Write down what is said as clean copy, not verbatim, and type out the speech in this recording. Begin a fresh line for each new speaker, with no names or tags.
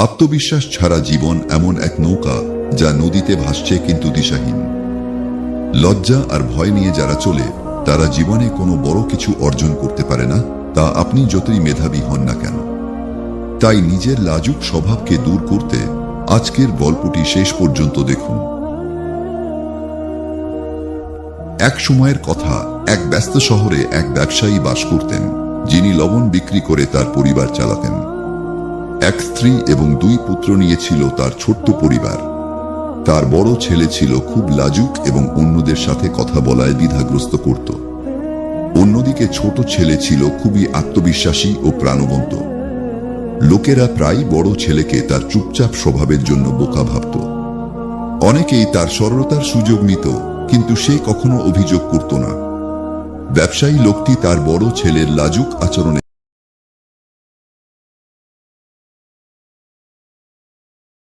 আত্মবিশ্বাস ছাড়া জীবন এমন এক নৌকা যা নদীতে ভাসছে কিন্তু দিশাহীন। লজ্জা আর ভয় নিয়ে যারা চলে তারা জীবনে কোনো বড় কিছু অর্জন করতে পারে না, তা আপনি যতই মেধাবী হন না কেন। তাই নিজের লাজুক স্বভাবকে দূর করতে আজকের গল্পটি শেষ পর্যন্ত দেখুন। এক সময়ের কথা, এক ব্যস্ত শহরে এক ব্যবসায়ী বাস করতেন, যিনি লবণ বিক্রি করে তার পরিবার চালাতেন। এক স্ত্রী এবং 2 পুত্র নিয়ে ছিল তার ছোট্ট পরিবার। তার বড় ছেলে ছিল খুব লাজুক এবং অন্যদের সাথে কথা বলায় দ্বিধাগ্রস্ত করত। অন্যদিকে ছোট ছেলে ছিল খুবই আত্মবিশ্বাসী ও প্রাণবন্ত। লোকেরা প্রায় বড় ছেলেকে তার চুপচাপ স্বভাবের জন্য বোকা ভাবত। অনেকেই তার সরলতার সুযোগ নিত, কিন্তু সে কখনো অভিযোগ করত না। ব্যবসায়ী লোকটি তার বড় ছেলের লাজুক আচরণে